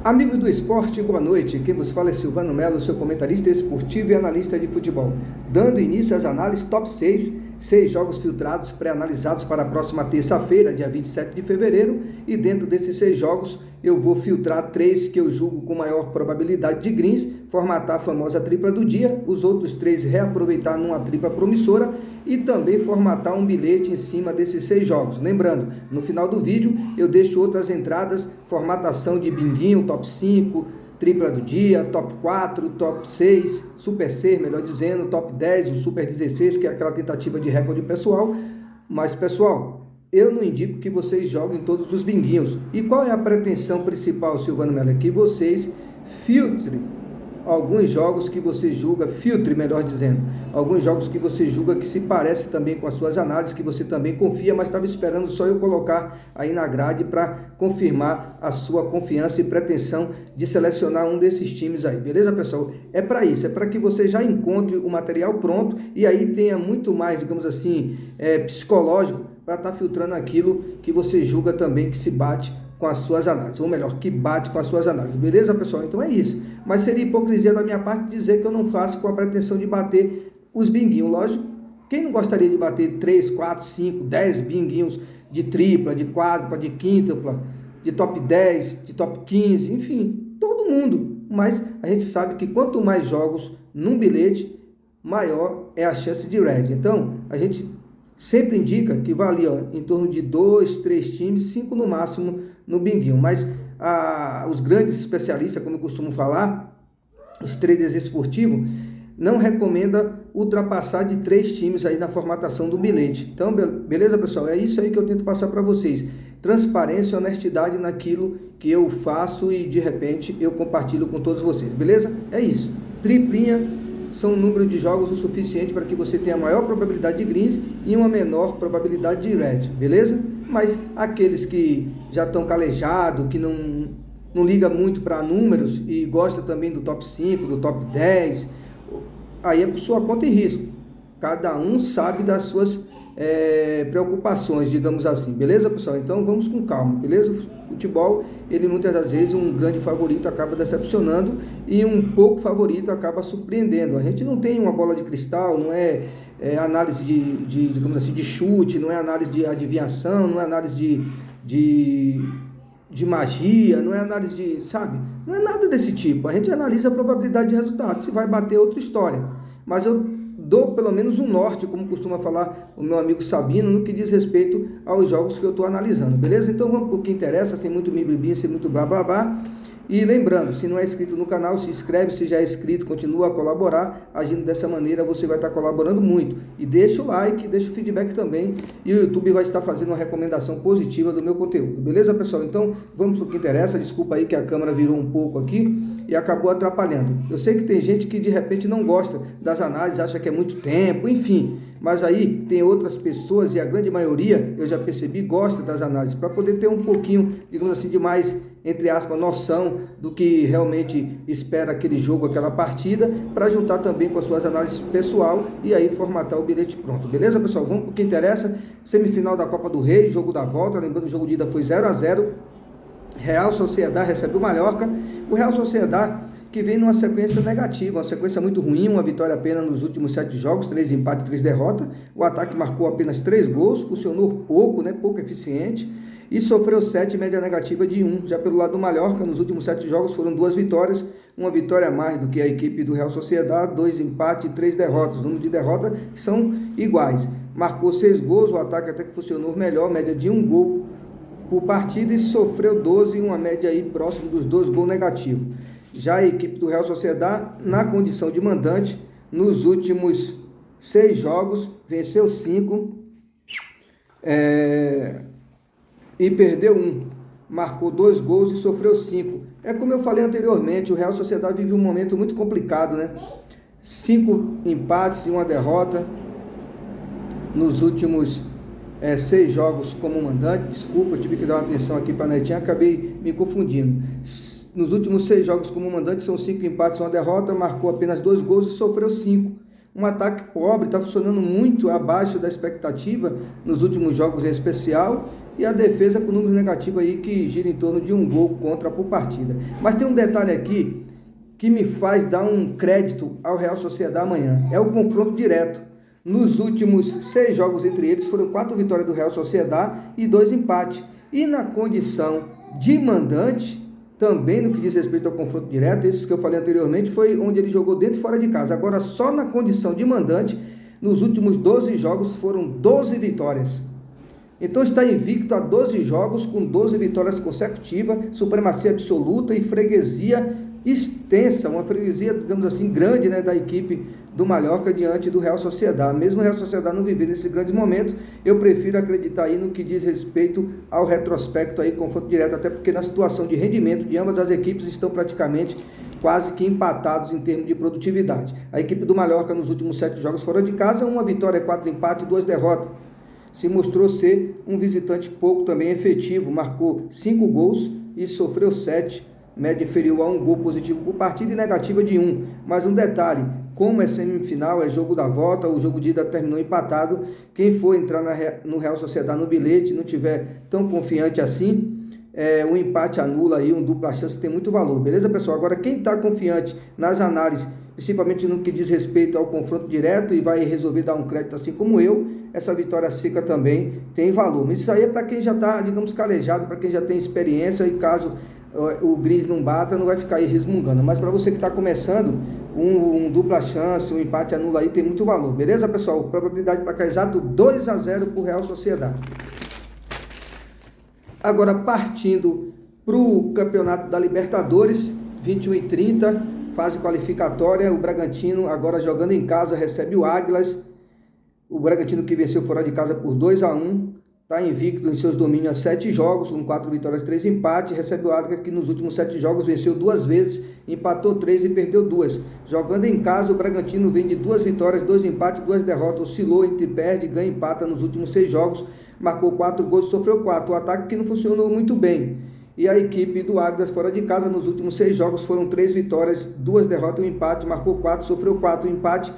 Amigos do esporte, boa noite. Quem vos fala é Silvano Melo, seu comentarista esportivo e analista de futebol. Dando início às análises top 6 jogos filtrados pré-analisados para a próxima terça-feira, dia 27 de fevereiro. E dentro desses 6 jogos, eu vou filtrar 3 que eu julgo com maior probabilidade de greens, formatar a famosa tripla do dia, os outros 3 reaproveitar numa tripla promissora e também formatar um bilhete em cima desses 6 jogos. Lembrando, no final do vídeo eu deixo outras entradas, formatação de binguinho, top 5, tripla do dia, top 4, top 6, super 6, melhor dizendo, top 10, o super 16, que é aquela tentativa de recorde pessoal. Mas, pessoal, eu não indico que vocês joguem todos os binguinhos. E qual é a pretensão principal, Silvano Melo? É que vocês filtrem alguns jogos que você julga, filtre, melhor dizendo, alguns jogos que você julga que se parece também com as suas análises, que você também confia, mas estava esperando só eu colocar aí na grade para confirmar a sua confiança e pretensão de selecionar um desses times aí, beleza, pessoal? É para isso, é para que você já encontre o material pronto e aí tenha muito mais, digamos assim, psicológico para estar filtrando aquilo que você julga também que se bate com as suas análises, ou melhor, que bate com as suas análises, beleza, pessoal? Então é isso, mas seria hipocrisia da minha parte dizer que eu não faço com a pretensão de bater os binguinhos, lógico, quem não gostaria de bater 3, 4, 5, 10 binguinhos de tripla, de quádrupla, de quíntupla, de top 10, de top 15, enfim, todo mundo, mas a gente sabe que quanto mais jogos num bilhete, maior é a chance de red, então a gente sempre indica que vai ali, em torno de 2, 3 times, 5 no máximo no binguinho. Mas os grandes especialistas, como eu costumo falar, os traders esportivos, não recomenda ultrapassar de 3 times aí na formatação do bilhete. Então, beleza, pessoal? É isso aí que eu tento passar para vocês. Transparência e honestidade naquilo que eu faço e, de repente, eu compartilho com todos vocês. Beleza? É isso. Triplinha são um número de jogos o suficiente para que você tenha a maior probabilidade de greens e uma menor probabilidade de red, beleza? Mas aqueles que já estão calejados, que não liga muito para números e gosta também do top 5, do top 10, aí é por sua conta e risco. Cada um sabe das suas preocupações, digamos assim, beleza, pessoal? Então vamos com calma, beleza? Futebol, ele muitas das vezes um grande favorito acaba decepcionando e um pouco favorito acaba surpreendendo. A gente não tem uma bola de cristal, não é análise digamos assim, de chute, não é análise de adivinhação, não é análise de magia, não é análise de, sabe? Não é nada desse tipo. A gente analisa a probabilidade de resultado, se vai bater outra história. Mas eu dou pelo menos um norte, como costuma falar o meu amigo Sabino, no que diz respeito aos jogos que eu estou analisando, beleza? Então vamos para o que interessa, sem muito mimimi, sem muito blá blá blá. E lembrando, se não é inscrito no canal, se inscreve, se já é inscrito, continua a colaborar, agindo dessa maneira você vai estar colaborando muito. E deixa o like, deixa o feedback também, e o YouTube vai estar fazendo uma recomendação positiva do meu conteúdo, beleza, pessoal? Então vamos para o que interessa, desculpa aí que a câmera virou um pouco aqui e acabou atrapalhando. Eu sei que tem gente que de repente não gosta das análises, acha que é muito tempo, enfim, mas aí tem outras pessoas, e a grande maioria, eu já percebi, gosta das análises, para poder ter um pouquinho, digamos assim, de mais, entre aspas, noção do que realmente espera aquele jogo, aquela partida, para juntar também com as suas análises pessoal e aí formatar o bilhete pronto, beleza, pessoal? Vamos para o que interessa, semifinal da Copa do Rei, jogo da volta, lembrando, o jogo de ida foi 0-0, Real Sociedad recebe o Mallorca, o Real Sociedad que vem numa sequência negativa, uma sequência muito ruim, uma vitória apenas nos últimos 7 jogos, 3 empates e 3 derrotas, o ataque marcou apenas 3 gols, funcionou pouco, pouco eficiente, e sofreu 7, média negativa de 1, já pelo lado do Mallorca, nos últimos 7 jogos foram 2 vitórias, uma vitória a mais do que a equipe do Real Sociedad, 2 empates e 3 derrotas, número de derrotas que são iguais, marcou 6 gols, o ataque até que funcionou melhor, média de 1 gol por partida, e sofreu 12, uma média aí próximo dos 2 gols negativos. Já a equipe do Real Sociedad, na condição de mandante, nos últimos 6 jogos, venceu 5 e perdeu 1. Marcou 2 gols e sofreu 5. É como eu falei anteriormente, o Real Sociedad vive um momento muito complicado, 5 empates e 1 derrota nos últimos 6 jogos como mandante. Desculpa, eu tive que dar uma atenção aqui para a netinha, acabei me confundindo. Nos últimos 6 jogos como mandante, são 5 empates e 1 derrota, marcou apenas 2 gols e sofreu 5. Um ataque pobre, está funcionando muito abaixo da expectativa nos últimos jogos em especial, e a defesa com números negativos aí que gira em torno de 1 gol contra por partida. Mas tem um detalhe aqui que me faz dar um crédito ao Real Sociedad amanhã, é o confronto direto. Nos últimos 6 jogos entre eles foram 4 vitórias do Real Sociedad e 2 empates. E na condição de mandante, também no que diz respeito ao confronto direto, isso que eu falei anteriormente, foi onde ele jogou dentro e fora de casa. Agora, só na condição de mandante, nos últimos 12 jogos foram 12 vitórias. Então está invicto a 12 jogos com 12 vitórias consecutivas, supremacia absoluta e freguesia extensa, uma freguesia, digamos assim, grande, né, da equipe do Mallorca diante do Real Sociedad. Mesmo o Real Sociedad não vivendo esse grande momento, eu prefiro acreditar aí no que diz respeito ao retrospecto aí, confronto direto, até porque na situação de rendimento de ambas as equipes estão praticamente quase que empatados em termos de produtividade. A equipe do Mallorca nos últimos 7 jogos fora de casa, 1 vitória, 4 empates e 2 derrotas. Se mostrou ser um visitante pouco também efetivo, marcou 5 gols e sofreu 7, média inferior a 1 gol positivo por partida e negativa de 1. Mas um detalhe, como é semifinal, é jogo da volta, o jogo de ida terminou empatado, quem for entrar no Real Sociedad no bilhete, não tiver tão confiante assim, o empate anula aí, um dupla chance tem muito valor, beleza pessoal? Agora quem está confiante nas análises, principalmente no que diz respeito ao confronto direto e vai resolver dar um crédito assim como eu, essa vitória seca também tem valor. Mas isso aí é para quem já está, digamos, calejado, para quem já tem experiência e caso o Greens não bata, não vai ficar aí resmungando. Mas para você que está começando, um dupla chance, um empate anula aí tem muito valor, beleza pessoal? Probabilidade para cá exato 2-0 para o Real Sociedad. Agora partindo para o campeonato da Libertadores, 21h30, fase qualificatória, o Bragantino agora jogando em casa recebe o Águilas. O Bragantino que venceu fora de casa por 2-1, está invicto em seus domínios a 7 jogos, com 4 vitórias, 3 empates, recebe o Águilas que nos últimos 7 jogos venceu 2 vezes, empatou 3 e perdeu 2. Jogando em casa, o Bragantino vem de 2 vitórias, 2 empates, 2 derrotas, oscilou entre perde, ganha e empata nos últimos 6 jogos, marcou 4 gols e sofreu 4, o ataque que não funcionou muito bem. E a equipe do Águilas fora de casa nos últimos 6 jogos foram 3 vitórias, 2 derrotas e um empate, marcou 4, sofreu 4, empate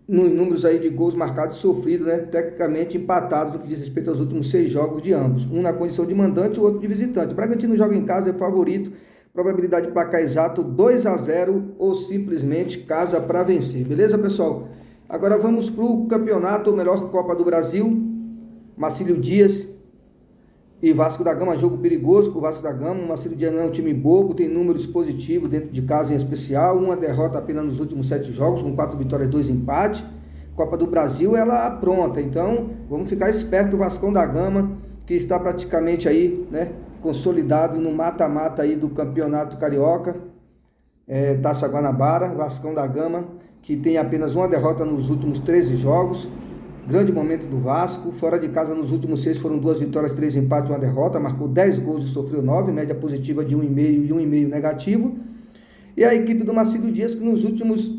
nos números aí de gols marcados e sofridos, né, tecnicamente empatados no que diz respeito aos últimos 6 jogos de ambos, um na condição de mandante e o outro de visitante. O Bragantino joga em casa, é favorito, probabilidade de placar exato 2-0 ou simplesmente casa para vencer, beleza pessoal? Agora vamos para o campeonato, ou melhor, Copa do Brasil, Marcílio Dias e Vasco da Gama, jogo perigoso para o Vasco da Gama. O Marcílio Dias não é um time bobo, tem números positivos dentro de casa em especial, uma derrota apenas nos últimos 7 jogos, com 4 vitórias e 2 empates. Copa do Brasil, ela apronta, então vamos ficar esperto, o Vascão da Gama, que está praticamente aí, né, consolidado no mata-mata aí do Campeonato Carioca, Taça Guanabara, Vascão da Gama, que tem apenas uma derrota nos últimos 13 jogos, grande momento do Vasco, fora de casa nos últimos 6 foram 2 vitórias, 3 empates e uma derrota, marcou 10 gols e sofreu 9, média positiva de 1,5 e 1,5 negativo. E a equipe do Marcílio Dias, que nos últimos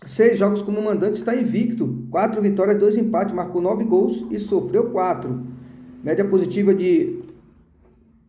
6 jogos como mandante está invicto, 4 vitórias, 2 empates, marcou 9 gols e sofreu 4, média positiva de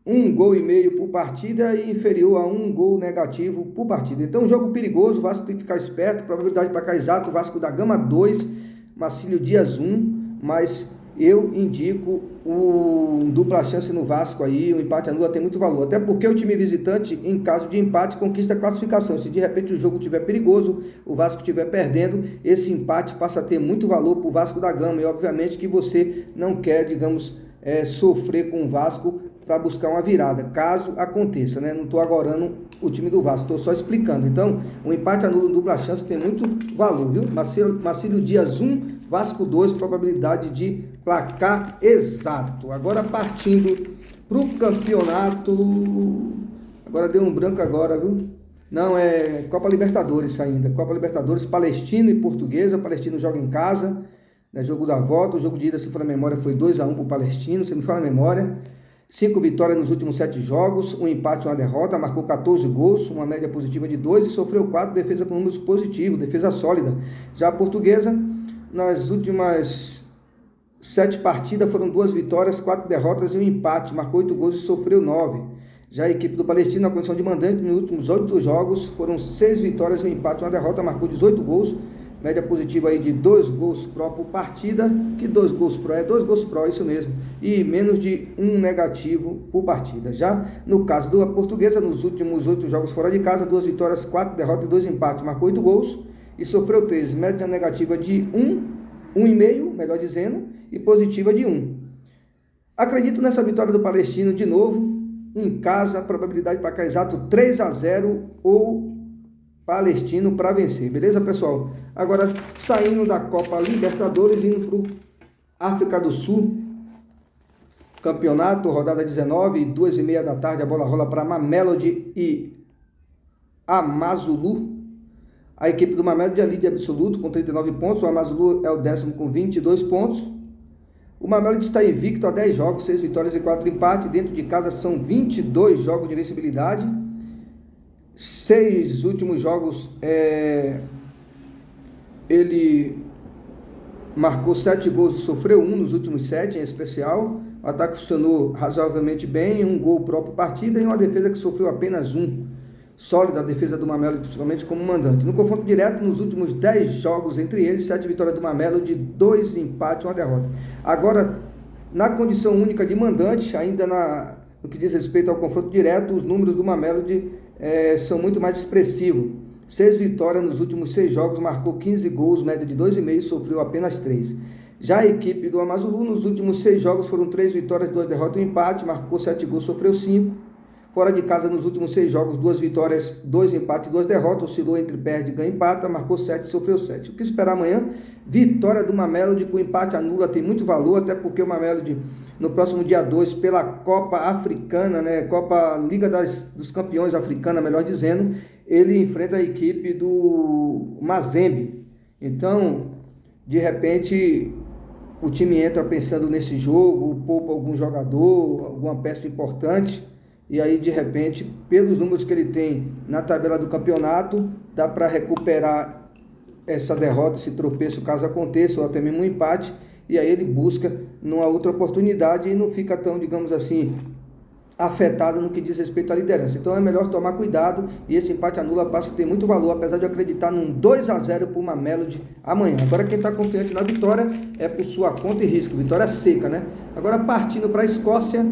1,5 gol por partida e inferior a 1 gol negativo por partida. Então, jogo perigoso, o Vasco tem que ficar esperto, probabilidade para cá exato, Vasco da Gama 2, Marcílio Dias 1, mas eu indico um dupla chance no Vasco aí, o empate anula tem muito valor, até porque o time visitante, em caso de empate, conquista a classificação. Se de repente o jogo estiver perigoso, o Vasco estiver perdendo, esse empate passa a ter muito valor para o Vasco da Gama, e obviamente que você não quer, digamos, sofrer com o Vasco para buscar uma virada, caso aconteça, né? Não estou agorando o time do Vasco, estou só explicando. Então, o empate anula, dupla chance tem muito valor, viu? Marcílio Dias 1, Vasco 2, probabilidade de placar exato. Agora partindo para o campeonato, agora deu um branco agora, viu? Não, é Copa Libertadores ainda, Copa Libertadores, Palestino e Portuguesa. Palestino joga em casa, né? Jogo da volta, o jogo de ida, se for a memória, foi 2-1 para o Palestino, se me fala a memória. 5 vitórias nos últimos 7 jogos, um empate e uma derrota, marcou 14 gols, uma média positiva de 2 e sofreu 4, defesa com números positivos, defesa sólida. Já a Portuguesa, nas últimas 7 partidas foram 2 vitórias, 4 derrotas e um empate, marcou 8 gols e sofreu 9. Já a equipe do Palestino, na condição de mandante, nos últimos 8 jogos foram 6 vitórias, um empate e uma derrota, marcou 18 gols, média positiva aí de 2 gols pró por partida, que 2 gols pró é 2 gols pró, isso mesmo, e menos de 1 negativo por partida. Já no caso da Portuguesa, nos últimos 8 jogos fora de casa, 2 vitórias, 4 derrotas e 2 empates, marcou 8 gols e sofreu 3, média negativa de 1,5, melhor dizendo, e positiva de 1. Acredito nessa vitória do Palestino de novo, em casa, probabilidade para cá exato 3-0 ou Palestino para vencer, beleza, pessoal? Agora, saindo da Copa Libertadores, indo para o África do Sul, campeonato, rodada 19, 2h30 da tarde, a bola rola para Mamelodi e Amazulu. A equipe do Mamelodi é líder absoluto com 39 pontos, o Amazulu é o 10º com 22 pontos. O Mamelodi está invicto a 10 jogos, 6 vitórias e 4 empates, dentro de casa são 22 jogos de invencibilidade. 6 últimos jogos, ele marcou 7 gols e sofreu 1 nos últimos 7, em especial. O ataque funcionou razoavelmente bem, 1 gol próprio partida e uma defesa que sofreu apenas 1. Sólida a defesa do Mamelodi, principalmente como mandante. No confronto direto, nos últimos 10 jogos entre eles, 7 vitórias do Mamelodi, 2 empates e 1 derrota. Agora, na condição única de mandante, ainda no que diz respeito ao confronto direto, os números do Mamelodi são muito mais expressivos. 6 vitórias nos últimos 6 jogos, marcou 15 gols, média de 2,5, sofreu apenas 3. Já a equipe do Amazulu, nos últimos 6 jogos, foram 3 vitórias, 2 derrotas e 1 empate, marcou 7 gols, sofreu 5. Fora de casa, nos últimos 6 jogos, 2 vitórias, 2 empates e 2 derrotas, oscilou entre perde, ganha e empata, marcou 7 e sofreu 7. O que esperar amanhã? Vitória do Mamelodi com empate anula, tem muito valor, até porque o Mamelodi, no próximo dia 2, pela Copa Africana, Copa Liga dos Campeões Africana, melhor dizendo, ele enfrenta a equipe do Mazembe. Então, de repente, o time entra pensando nesse jogo, poupa algum jogador, alguma peça importante, e aí, de repente, pelos números que ele tem na tabela do campeonato, dá para recuperar essa derrota, esse tropeço, caso aconteça, ou até mesmo um empate, e aí ele busca numa outra oportunidade e não fica tão, digamos assim, afetado no que diz respeito à liderança. Então é melhor tomar cuidado, e esse empate anula passa a ter muito valor, apesar de acreditar num 2-0 para o Mamelodi amanhã. Agora quem está confiante na vitória é por sua conta e risco, vitória seca, né? Agora partindo para a Escócia,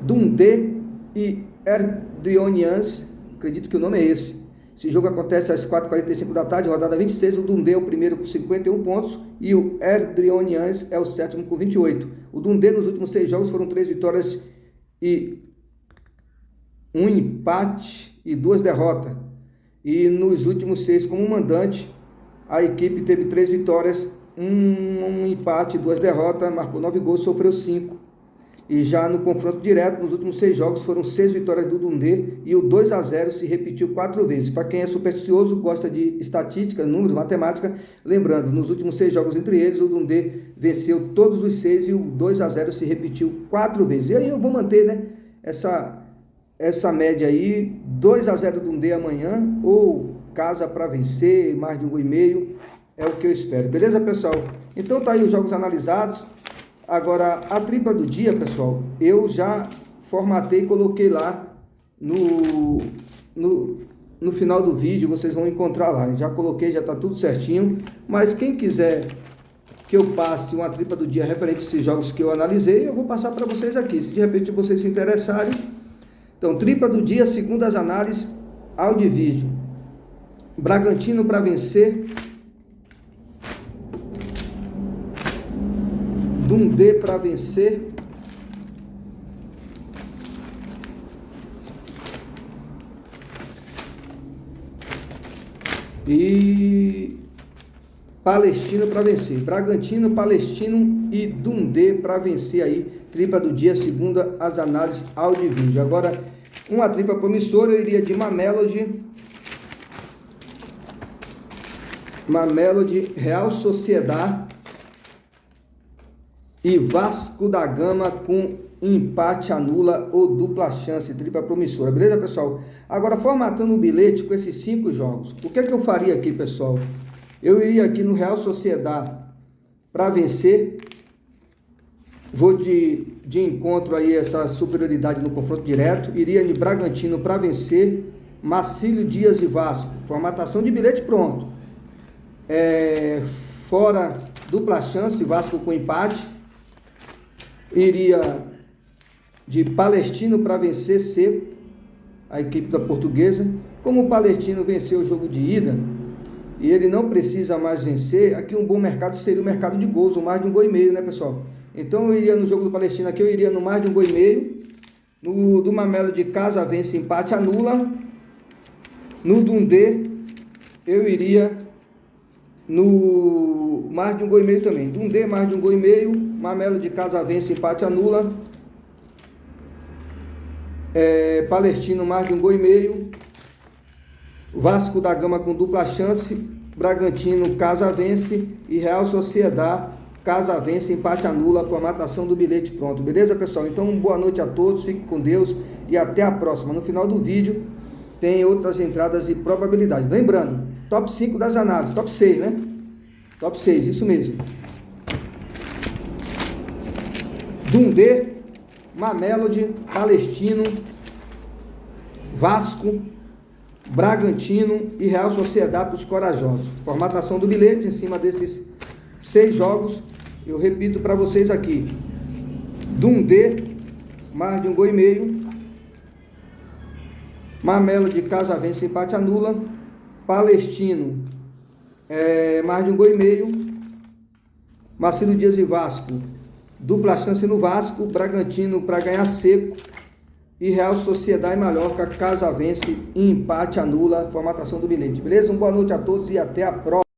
Dundee e Airdrieonians, acredito que o nome é esse. Esse jogo acontece às 4h45 da tarde, rodada 26, o Dundee é o primeiro com 51 pontos e o Airdrieonians é o 7º com 28. O Dundee nos últimos 6 jogos foram 3 vitórias e 1 empate e 2 derrotas. E nos últimos 6 como mandante, a equipe teve 3 vitórias, 1 empate e 2 derrotas, marcou 9 gols, sofreu 5. E já no confronto direto, nos últimos 6 jogos, foram 6 vitórias do Dundee e o 2-0 se repetiu 4 vezes. Para quem é supersticioso, gosta de estatística, números, matemática, lembrando, nos últimos 6 jogos entre eles, o Dundee venceu todos os 6 e o 2-0 se repetiu 4 vezes. E aí eu vou manter, essa média aí, 2-0 Dundee amanhã, ou casa para vencer, mais de 1,5, é o que eu espero. Beleza, pessoal? Então tá aí os jogos analisados. Agora, a tripla do dia, pessoal, eu já formatei e coloquei lá no final do vídeo, vocês vão encontrar lá. Já coloquei, já está tudo certinho. Mas quem quiser que eu passe uma tripla do dia referente a esses jogos que eu analisei, eu vou passar para vocês aqui. Se de repente vocês se interessarem. Então, tripla do dia, segundo as análises, áudio e vídeo. Bragantino para vencer. Dundee para vencer. E Palestino para vencer. Bragantino, Palestino e Dundee para vencer aí. Tripla do dia, segundo as análises áudio e vídeo. Agora, uma tripla promissora, eu iria de Mamelodi, Real Sociedade e Vasco da Gama com empate anula ou dupla chance, tripla promissora, beleza, pessoal? Agora, formatando o bilhete com esses 5 jogos, o que é que eu faria aqui, pessoal? Eu iria aqui no Real Sociedade para vencer, vou de encontro aí essa superioridade no confronto direto, iria de Bragantino para vencer, Marcílio Dias e Vasco, formatação de bilhete pronto. Fora, dupla chance, Vasco com empate. Iria de Palestino para vencer seco, a equipe da Portuguesa. Como o Palestino venceu o jogo de ida e ele não precisa mais vencer, aqui um bom mercado seria o mercado de gols, o mais de 1,5 gols, né, pessoal? Então eu iria no jogo do Palestino aqui, eu iria no mais de 1,5 gols. No do Mamelo de casa vence, empate, anula. No Dundee eu iria no mais de 1,5 gols também. Dundee mais de 1,5 gols. Mamelo de casa vence, empate, anula. Palestino mais de 1,5 gols. Vasco da Gama com dupla chance. Bragantino casa vence. E Real Sociedade casa vence, empate, anula. Formatação do bilhete pronto. Beleza, pessoal? Então boa noite a todos. Fiquem com Deus e até a próxima. No final do vídeo tem outras entradas e probabilidades. Lembrando, top 5 das análises. Top 6, né? Top 6, isso mesmo. Dundee, Mamelodi, Palestino, Vasco, Bragantino e Real Sociedade para os corajosos. Formatação do bilhete em cima desses 6 jogos. Eu repito para vocês aqui. Dundee, mais de 1,5 gols. Mamelodi, casa vence, empate, anula. Palestino, mais de 1,5 gols. Marcelo Dias e Vasco, dupla chance no Vasco. Bragantino para ganhar seco. E Real Sociedade e Mallorca, casa vence, empate, anula. Formatação do bilhete. Beleza? Uma boa noite a todos e até a próxima.